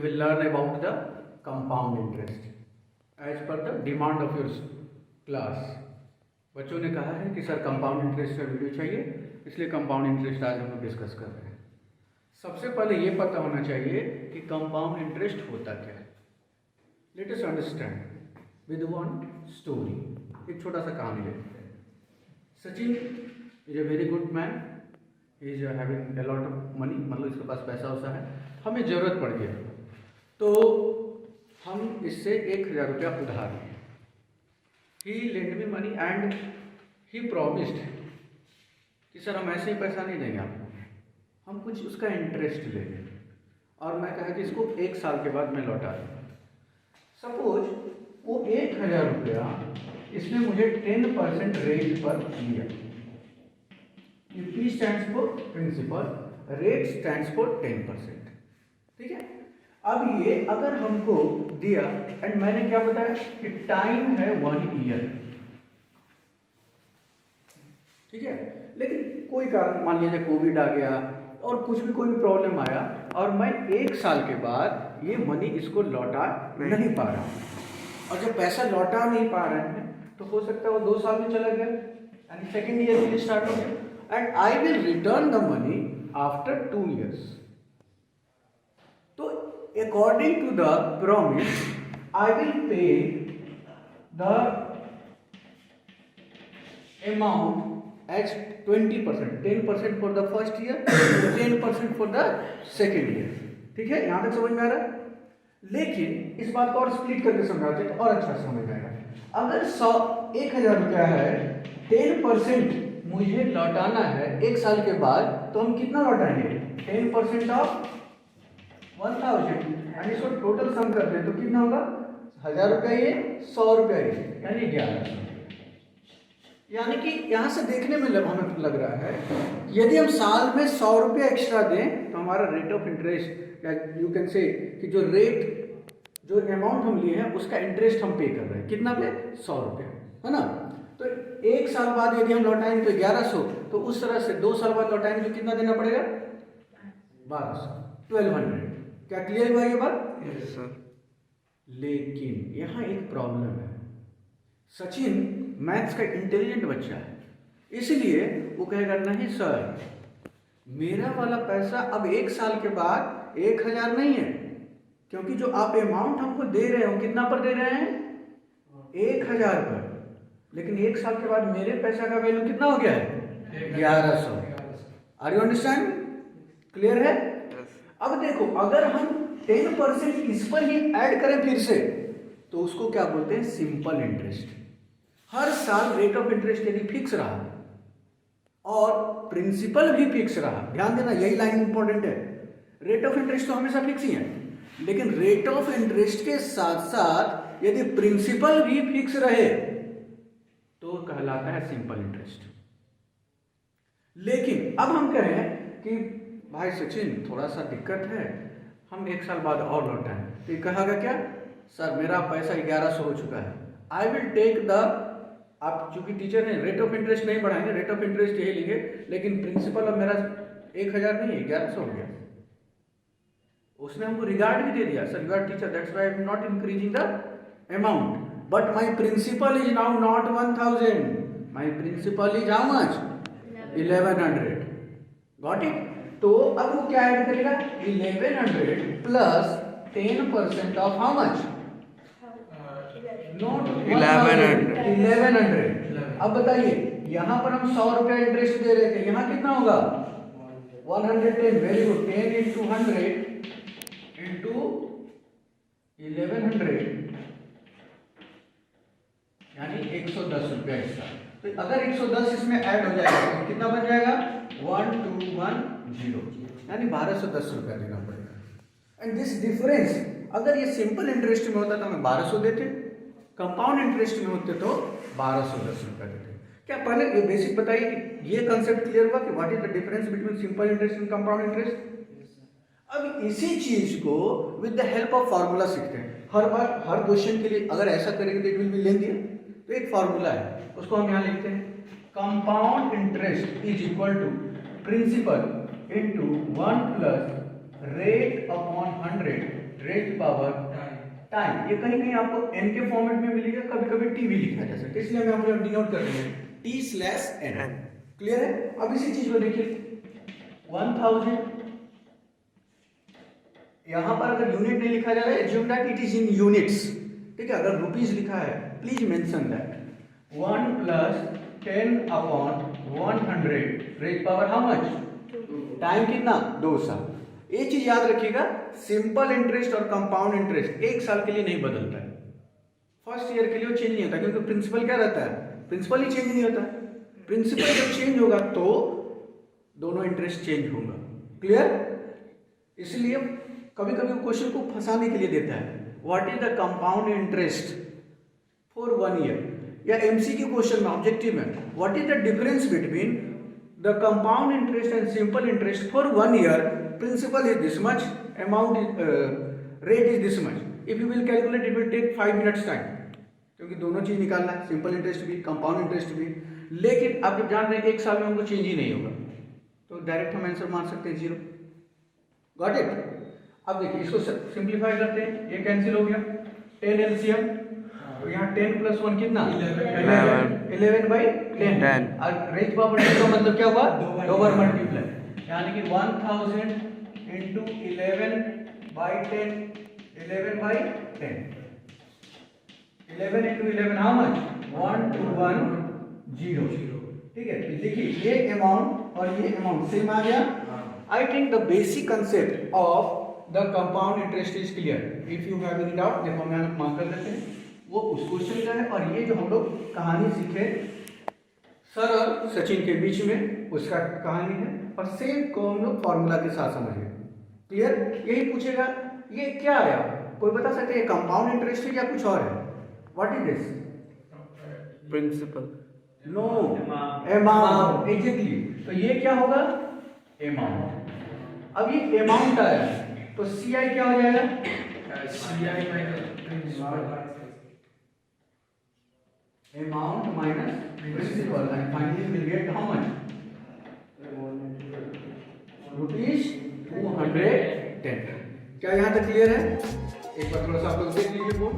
will learn about the compound interest as per the demand of your class. बच्चों ने कहा है कि सर कंपाउंड इंटरेस्ट का वीडियो चाहिए, इसलिए कंपाउंड इंटरेस्ट आज हम लोग डिस्कस कर रहे हैं। सबसे पहले ये पता होना चाहिए कि कंपाउंड इंटरेस्ट होता क्या है। Let us understand with one story. एक छोटा सा कहानी लेते हैं। Sachin is a very good man, he is having a lot of money, मतलब इसके पास पैसा वैसा है, हमें ज़रूरत पड़ गया तो हम इससे 1000 रुपया उधार लिए। He lend me money and he promised कि सर हम ऐसे ही पैसा नहीं देंगे आपको, हम कुछ उसका इंटरेस्ट लेंगे, और मैं कहा कि इसको 1 साल के बाद मैं लौटा दूँगा। सपोज वो 1000 रुपया इसने मुझे 10% रेट पर दिया। P stands for principal, rate stands for 10%, ठीक है। अब ये अगर हमको दिया एंड मैंने क्या बताया कि टाइम है 1 ईयर, ठीक है, लेकिन कोई कारण मान लीजिए कोविड आ गया और कुछ भी कोई भी प्रॉब्लम आया और मैं 1 साल के बाद ये मनी इसको लौटा नहीं पा रहा हूँ, और जब पैसा लौटा नहीं पा रहे हैं तो हो सकता है वो 2 साल में चला गया एंड सेकेंड ईयर भी स्टार्ट हो गया and I will return the money after 2 years। तो according to the promise I will pay the amount as 20%, 10% for the first year, 10% for the second year, ठीक है। यहां तक समझ में आ रहा है। लेकिन इस बात को और स्प्लिट करके समझाते तो और अच्छा समझ में आएगा। अगर 1000 रुपया है, 10% मुझे लौटाना है 1 साल के बाद, तो हम कितना लौटाएंगे? 10% ऑफ 1000 एंड इसको टोटल सम कर दे तो कितना होगा? 1000 रुपया ये, 100 रुपया ये, यानी 1100। यानी कि यहाँ से देखने में हमें लग रहा है यदि हम साल में 100 रुपया एक्स्ट्रा दें तो हमारा रेट ऑफ इंटरेस्ट, या यू कैन से कि जो अमाउंट हम लिए हैं उसका इंटरेस्ट हम पे कर रहे हैं, कितना पे? 100 रुपया, है ना। तो 1 साल बाद यदि हम लौटाएंगे तो 1100, तो उस तरह से 2 साल बाद लौटाएंगे तो कितना देना पड़ेगा? 1200, 1200। क्या क्लियर हुआ ये बात? Yes sir. लेकिन यहाँ एक प्रॉब्लम है। सचिन मैथ्स का इंटेलिजेंट बच्चा है, इसलिए वो कहेगा नहीं सर, मेरा वाला पैसा अब 1 साल के बाद 1000 नहीं है, क्योंकि जो आप अमाउंट हमको दे रहे हो कितना पर दे रहे हैं? 1000 पर, लेकिन 1 साल के बाद मेरे पैसा का वैल्यू कितना हो गया है? 1100। Are you understand? क्लियर है? अब देखो, अगर हम 10% इस पर ही ऐड करें फिर से, तो उसको क्या बोलते हैं? Simple interest. हर साल रेट ऑफ इंटरेस्ट यदि फिक्स रहा और प्रिंसिपल भी फिक्स रहा, ध्यान देना यही लाइन इंपॉर्टेंट है। रेट ऑफ इंटरेस्ट तो हमेशा फिक्स ही है, लेकिन रेट ऑफ इंटरेस्ट के साथ साथ यदि प्रिंसिपल भी फिक्स रहे तो कहलाता है सिंपल इंटरेस्ट। लेकिन अब हम कहें कि भाई सचिन थोड़ा सा दिक्कत है, हम 1 साल बाद और लौटाएं, तो कहेगा क्या? सर मेरा पैसा 1100 हो चुका है, आई विल टेक द, आप चूंकि टीचर हैं रेट ऑफ इंटरेस्ट नहीं बढ़ाएंगे, रेट ऑफ इंटरेस्ट यही लिखे, लेकिन प्रिंसिपल अब मेरा 1000 नहीं है, 1100 हो गया। उसने हमको रिगार्ड भी दे दिया, sir you are teacher, that's why I am not increasing the amount, but my principal is now not 1000, my principal is how much? 1100। Got it? तो अब वो क्या ऐड करेगा? 1100 plus 10% of how much? Not 1100। अब बताइए, यहां पर हम 100 रुपया इंटरेस्ट दे रहे थे, यहां कितना होगा? 110। Very good. 10 into 100 into 1100 यानी 110 रुपया इसका। तो अगर 110 इसमें ऐड हो जाएगा तो कितना बन जाएगा? 1210, यानी 1210 रुपया देना पड़ेगा। एंड दिस डिफरेंस, अगर ये सिंपल इंटरेस्ट में होता तो हमें 1200 देते, कंपाउंड इंटरेस्ट में होते तो 1210 रुपया देते। क्या पहले ये बेसिक बताइए कि ये कंसेप्ट क्लियर हुआ कि what is the difference between simple interest and compound interest? अब इसी चीज को with the help of formula सीखते हैं। हर बार हर क्वेश्चन के लिए अगर ऐसा करेंगे तो इट विल बी लेंदी, तो एक फार्मूला है, उसको हम यहाँ लिखते हैं, compound interest is equal to principal into 1 plus rate upon 100 raise power time. ये कहीं कहीं आपको n के फॉर्मेट में मिलेगा, कभी कभी t भी लिखा जा सकता है, इसलिए हम यहाँ डिनोट कर रहे हैं t/n। क्लियर है? अब इसी चीज को देखिए 1000, यहां पर अगर यूनिट नहीं लिखा जा रहा है, assume that it is in units. ठीक है, अगर रुपीज लिखा है please mention that 1 + 10/100 raise power how much, time कितना 2 साल। एक चीज याद रखिएगा, सिंपल इंटरेस्ट और कंपाउंड इंटरेस्ट एक साल के लिए नहीं बदलता है, फर्स्ट ईयर के लिए वो चेंज नहीं होता, क्योंकि प्रिंसिपल क्या रहता है, प्रिंसिपल ही चेंज नहीं होता। प्रिंसिपल जब चेंज होगा तो दोनों इंटरेस्ट चेंज होगा। क्लियर? इसलिए कभी कभी क्वेश्चन को फंसाने के लिए देता है, what is the compound interest for 1 year, या एमसीक्यू क्वेश्चन में ऑब्जेक्टिव में what is the difference between the compound interest and simple interest for 1 year, principal is this much, amount is rate is this much, if you will calculate it will take 5 minutes time, क्योंकि दोनों चीज निकालना है, simple interest भी compound interest भी। लेकिन आप जब जान रहे हैं एक साल में हमको चेंज ही नहीं होगा, तो डायरेक्ट हम आंसर मान सकते हैं 0। Got it? अब देखिए इसको सिंप्लीफाई करते हैं, ये कैंसिल हो गया, 10 एलसीएम, तो यहाँ 10 + 1 कितना 11/10। और रेज पावर का मतलब क्या हुआ, दो बार मल्टीप्लाई, यानी कि 1000 × 11/10, 11/10, 11 × 11 हाउ मच, 1210। ठीक है, देखिए ये अमाउंट और ये अमाउंट सेम आ गया। I think the basic concept of the compound interest is clear. If you have any doubt, देखो हम यहाँ मार्क कर देते हैं, वो उस क्वेश्चन का है, और ये जो हम लोग कहानी सीखे सर और सचिन के बीच में, उसका कहानी है, और सेम को हम लोग फॉर्मूला के साथ समझिए। क्लियर? यही पूछेगा ये क्या आया, कोई बता सकते हैं कंपाउंड इंटरेस्ट है या कुछ और है? What is this? Principal. No, amount, exactly. तो ये क्या होगा, अमाउंट। अब ये अमाउंट आया तो सी आई क्या हो जाएगा, amount minus principal, and finally will get how much, ₹210। क्या यहाँ तक क्लियर है? एक बार थोड़ा सा आप लोग देख लीजिए बोर्ड।